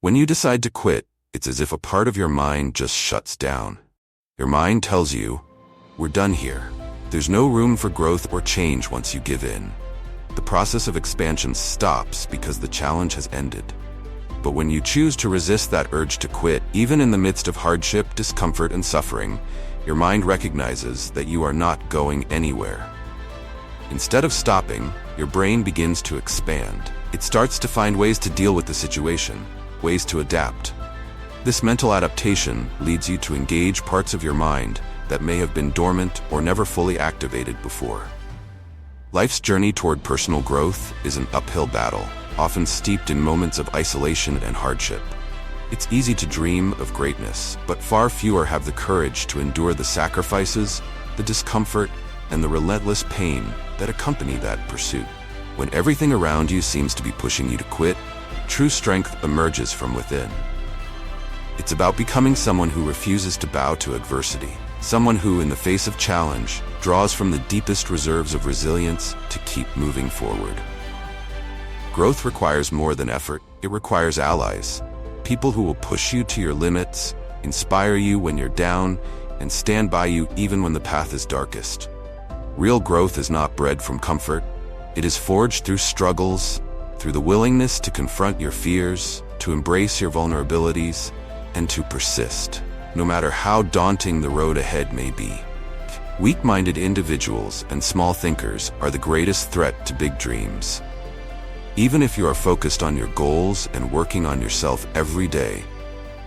When you decide to quit, it's as if a part of your mind just shuts down. Your mind tells you, we're done here. There's no room for growth or change once you give in. The process of expansion stops because the challenge has ended. But when you choose to resist that urge to quit, even in the midst of hardship, discomfort, and suffering, your mind recognizes that you are not going anywhere. Instead of stopping, your brain begins to expand. It starts to find ways to deal with the situation, ways to adapt. This mental adaptation leads you to engage parts of your mind that may have been dormant or never fully activated before. Life's journey toward personal growth is an uphill battle, often steeped in moments of isolation and hardship. It's easy to dream of greatness, but far fewer have the courage to endure the sacrifices, the discomfort, and the relentless pain that accompany that pursuit. When everything around you seems to be pushing you to quit, true strength emerges from within. It's about becoming someone who refuses to bow to adversity, someone who, in the face of challenge, draws from the deepest reserves of resilience to keep moving forward. Growth requires more than effort. It requires allies, people who will push you to your limits, inspire you when you're down, and stand by you even when the path is darkest. Real growth is not bred from comfort. It is forged through struggles, through the willingness to confront your fears, to embrace your vulnerabilities, and to persist, no matter how daunting the road ahead may be. Weak-minded individuals and small thinkers are the greatest threat to big dreams. Even if you are focused on your goals and working on yourself every day,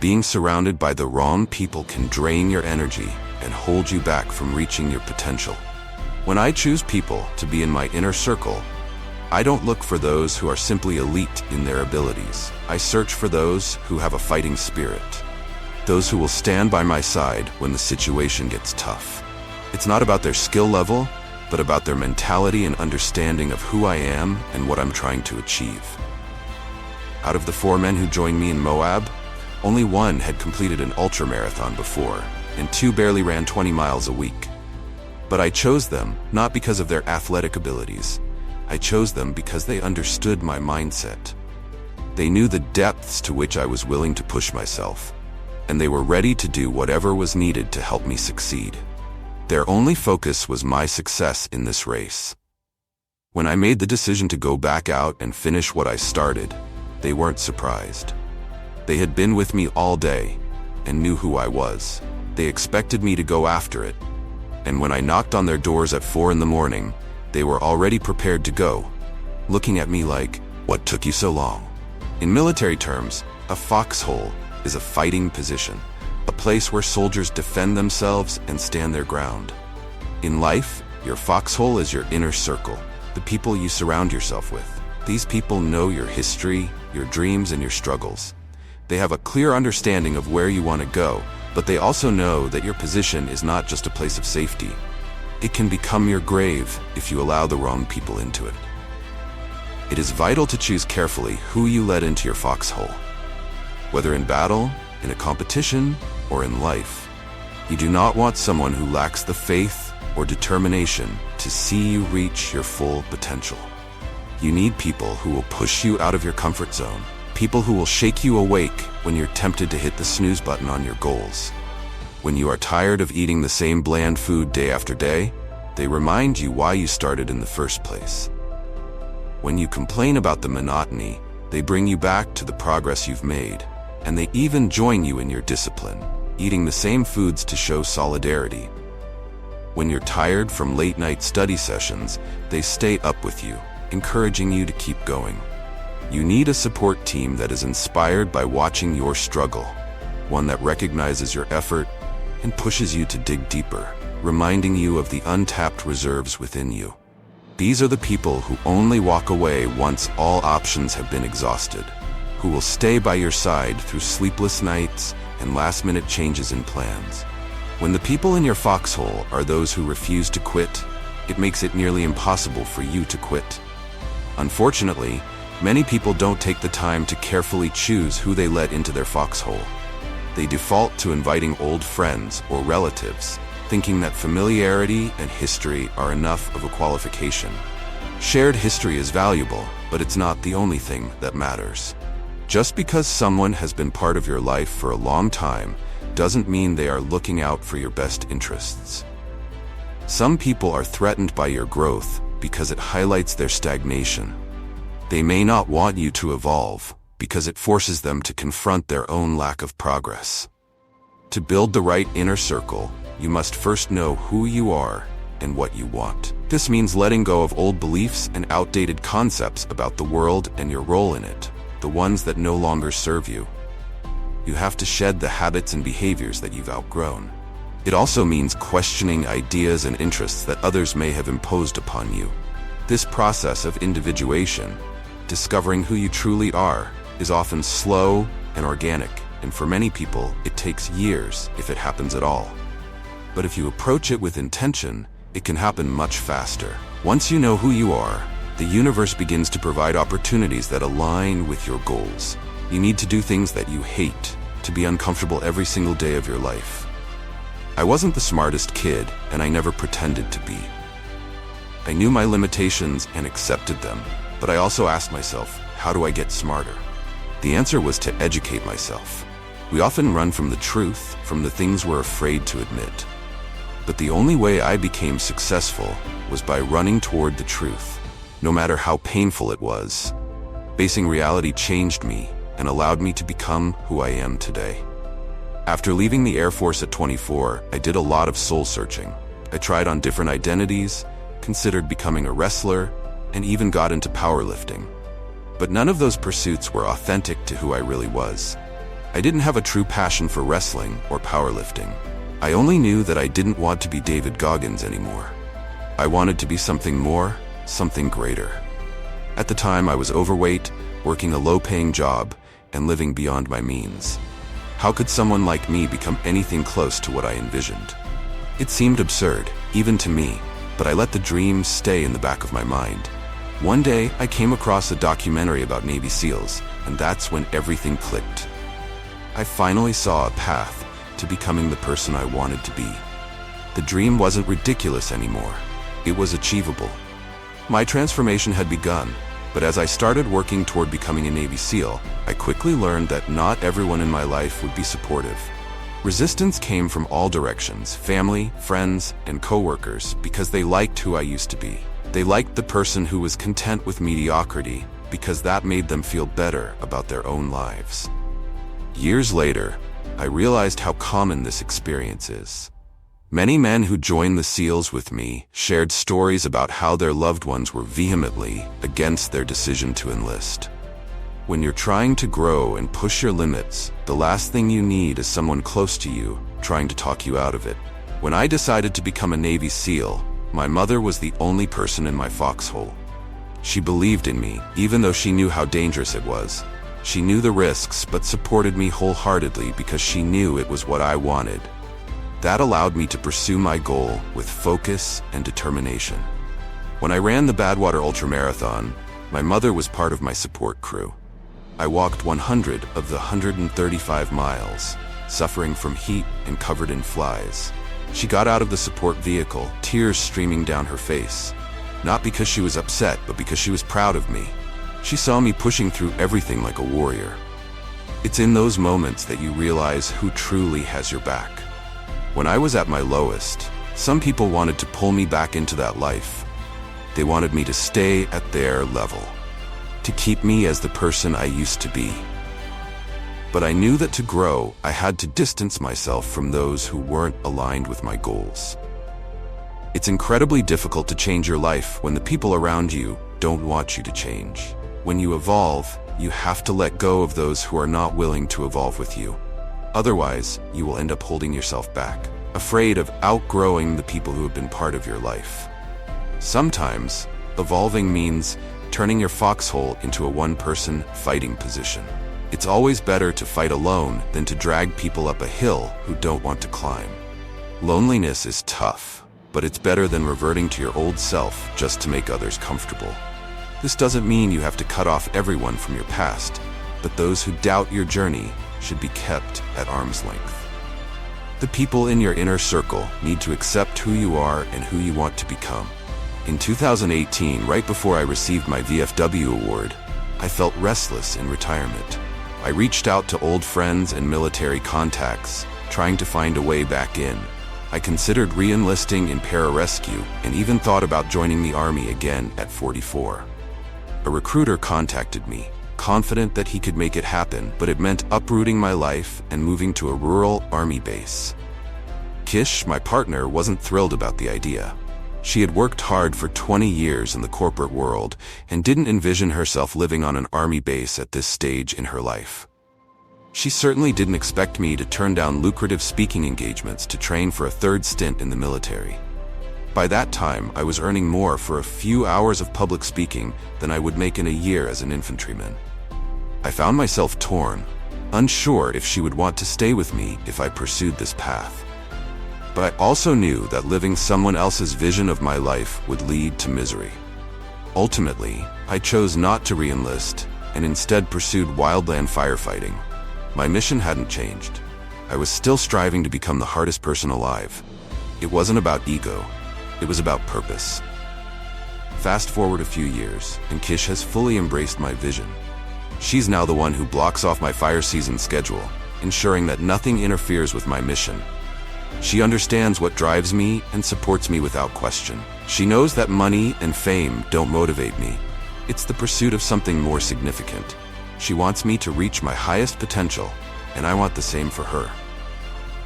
being surrounded by the wrong people can drain your energy and hold you back from reaching your potential. When I choose people to be in my inner circle, I don't look for those who are simply elite in their abilities. I search for those who have a fighting spirit, those who will stand by my side when the situation gets tough. It's not about their skill level, but about their mentality and understanding of who I am and what I'm trying to achieve. Out of the 4 men who joined me in Moab, only 1 had completed an ultramarathon before, and 2 barely ran 20 miles a week. But I chose them not because of their athletic abilities. I chose them because they understood my mindset. They knew the depths to which I was willing to push myself, and they were ready to do whatever was needed to help me succeed. Their only focus was my success in this race. When I made the decision to go back out and finish what I started, they weren't surprised. They had been with me all day and knew who I was. They expected me to go after it, and when I knocked on their doors at 4 in the morning, they were already prepared to go, looking at me like, "What took you so long?" In military terms, a foxhole is a fighting position, a place where soldiers defend themselves and stand their ground. In life, your foxhole is your inner circle, the people you surround yourself with. These people know your history, your dreams, and your struggles. They have a clear understanding of where you want to go, but they also know that your position is not just a place of safety. It can become your grave if you allow the wrong people into it. It is vital to choose carefully who you let into your foxhole. Whether in battle, in a competition, or in life, you do not want someone who lacks the faith or determination to see you reach your full potential. You need people who will push you out of your comfort zone, people who will shake you awake when you're tempted to hit the snooze button on your goals. When you are tired of eating the same bland food day after day, they remind you why you started in the first place. When you complain about the monotony, they bring you back to the progress you've made, and they even join you in your discipline, eating the same foods to show solidarity. When you're tired from late-night study sessions, they stay up with you, encouraging you to keep going. You need a support team that is inspired by watching your struggle, one that recognizes your effort and pushes you to dig deeper, reminding you of the untapped reserves within you. These are the people who only walk away once all options have been exhausted, who will stay by your side through sleepless nights and last-minute changes in plans. When the people in your foxhole are those who refuse to quit, it makes it nearly impossible for you to quit. Unfortunately, many people don't take the time to carefully choose who they let into their foxhole. They default to inviting old friends or relatives, thinking that familiarity and history are enough of a qualification. Shared history is valuable, but it's not the only thing that matters. Just because someone has been part of your life for a long time doesn't mean they are looking out for your best interests. Some people are threatened by your growth because it highlights their stagnation. They may not want you to evolve because it forces them to confront their own lack of progress. To build the right inner circle, you must first know who you are and what you want. This means letting go of old beliefs and outdated concepts about the world and your role in it, the ones that no longer serve you. You have to shed the habits and behaviors that you've outgrown. It also means questioning ideas and interests that others may have imposed upon you. This process of individuation, discovering who you truly are, is often slow and organic, and for many people, it takes years if it happens at all. But if you approach it with intention, it can happen much faster. Once you know who you are, the universe begins to provide opportunities that align with your goals. You need to do things that you hate, to be uncomfortable every single day of your life. I wasn't the smartest kid, and I never pretended to be. I knew my limitations and accepted them, but I also asked myself, how do I get smarter? The answer was to educate myself. We often run from the truth, from the things we're afraid to admit. But the only way I became successful was by running toward the truth, no matter how painful it was. Facing reality changed me and allowed me to become who I am today. After leaving the Air Force at 24, I did a lot of soul searching. I tried on different identities, considered becoming a wrestler, and even got into powerlifting. But none of those pursuits were authentic to who I really was. I didn't have a true passion for wrestling or powerlifting. I only knew that I didn't want to be David Goggins anymore. I wanted to be something more, something greater. At the time, I was overweight, working a low-paying job, and living beyond my means. How could someone like me become anything close to what I envisioned? It seemed absurd, even to me, but I let the dream stay in the back of my mind. One day, I came across a documentary about Navy SEALs, and that's when everything clicked. I finally saw a path to becoming the person I wanted to be. The dream wasn't ridiculous anymore. It was achievable. My transformation had begun, but as I started working toward becoming a Navy SEAL, I quickly learned that not everyone in my life would be supportive. Resistance came from all directions: family, friends, and coworkers, because they liked who I used to be. They liked the person who was content with mediocrity, because that made them feel better about their own lives. Years later, I realized how common this experience is. Many men who joined the SEALs with me shared stories about how their loved ones were vehemently against their decision to enlist. When you're trying to grow and push your limits, the last thing you need is someone close to you trying to talk you out of it. When I decided to become a Navy SEAL, my mother was the only person in my foxhole. She believed in me, even though she knew how dangerous it was. She knew the risks, but supported me wholeheartedly because she knew it was what I wanted. That allowed me to pursue my goal with focus and determination. When I ran the Badwater Ultramarathon, my mother was part of my support crew. I walked 100 of the 135 miles, suffering from heat and covered in flies. She got out of the support vehicle, tears streaming down her face. Not because she was upset, but because she was proud of me. She saw me pushing through everything like a warrior. It's in those moments that you realize who truly has your back. When I was at my lowest, some people wanted to pull me back into that life. They wanted me to stay at their level, to keep me as the person I used to be. But I knew that to grow, I had to distance myself from those who weren't aligned with my goals. It's incredibly difficult to change your life when the people around you don't want you to change. When you evolve, you have to let go of those who are not willing to evolve with you. Otherwise, you will end up holding yourself back, afraid of outgrowing the people who have been part of your life. Sometimes, evolving means turning your foxhole into a one-person fighting position. It's always better to fight alone than to drag people up a hill who don't want to climb. Loneliness is tough, but it's better than reverting to your old self just to make others comfortable. This doesn't mean you have to cut off everyone from your past, but those who doubt your journey should be kept at arm's length. The people in your inner circle need to accept who you are and who you want to become. In 2018, right before I received my VFW award, I felt restless in retirement. I reached out to old friends and military contacts, trying to find a way back in. I considered re-enlisting in pararescue and even thought about joining the Army again at 44. A recruiter contacted me, confident that he could make it happen, but it meant uprooting my life and moving to a rural Army base. Kish, my partner, wasn't thrilled about the idea. She had worked hard for 20 years in the corporate world and didn't envision herself living on an Army base at this stage in her life. She certainly didn't expect me to turn down lucrative speaking engagements to train for a third stint in the military. By that time, I was earning more for a few hours of public speaking than I would make in a year as an infantryman. I found myself torn, unsure if she would want to stay with me if I pursued this path. But I also knew that living someone else's vision of my life would lead to misery. Ultimately, I chose not to re-enlist and instead pursued wildland firefighting. My mission hadn't changed. I was still striving to become the hardest person alive. It wasn't about ego. It was about purpose. Fast forward a few years, and Kish has fully embraced my vision. She's now the one who blocks off my fire season schedule, ensuring that nothing interferes with my mission. She understands what drives me and supports me without question. She knows that money and fame don't motivate me. It's the pursuit of something more significant. She wants me to reach my highest potential, and I want the same for her.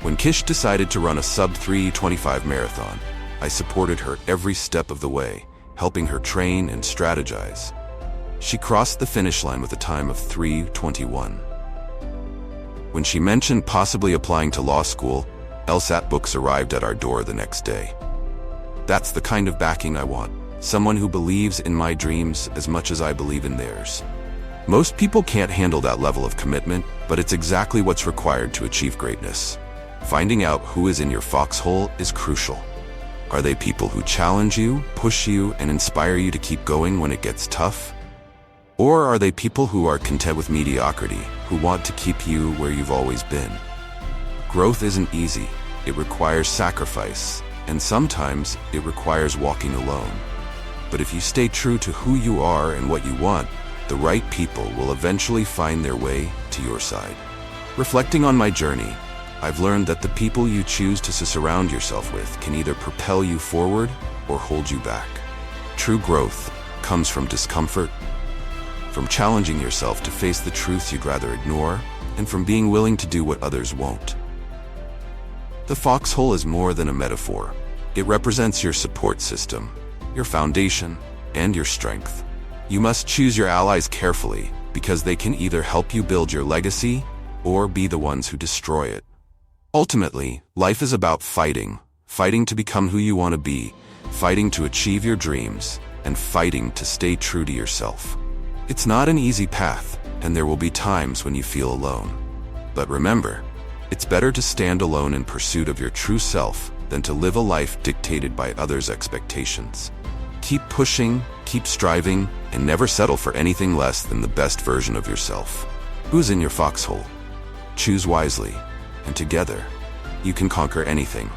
When Kish decided to run a sub-3:25 marathon, I supported her every step of the way, helping her train and strategize. She crossed the finish line with a time of 3:21. When she mentioned possibly applying to law school, LSAT books arrived at our door the next day. That's the kind of backing I want, someone who believes in my dreams as much as I believe in theirs. Most people can't handle that level of commitment, but it's exactly what's required to achieve greatness. Finding out who is in your foxhole is crucial. Are they people who challenge you, push you, and inspire you to keep going when it gets tough? Or are they people who are content with mediocrity, who want to keep you where you've always been? Growth isn't easy. It requires sacrifice, and sometimes it requires walking alone. But if you stay true to who you are and what you want, the right people will eventually find their way to your side. Reflecting on my journey, I've learned that the people you choose to surround yourself with can either propel you forward or hold you back. True growth comes from discomfort, from challenging yourself to face the truths you'd rather ignore, and from being willing to do what others won't. The foxhole is more than a metaphor. It represents your support system, your foundation, and your strength. You must choose your allies carefully because they can either help you build your legacy or be the ones who destroy it. Ultimately, life is about fighting to become who you want to be, fighting to achieve your dreams, and fighting to stay true to yourself. It's not an easy path, and there will be times when you feel alone. But remember, it's better to stand alone in pursuit of your true self than to live a life dictated by others' expectations. Keep pushing, keep striving, and never settle for anything less than the best version of yourself. Who's in your foxhole? Choose wisely, and together, you can conquer anything.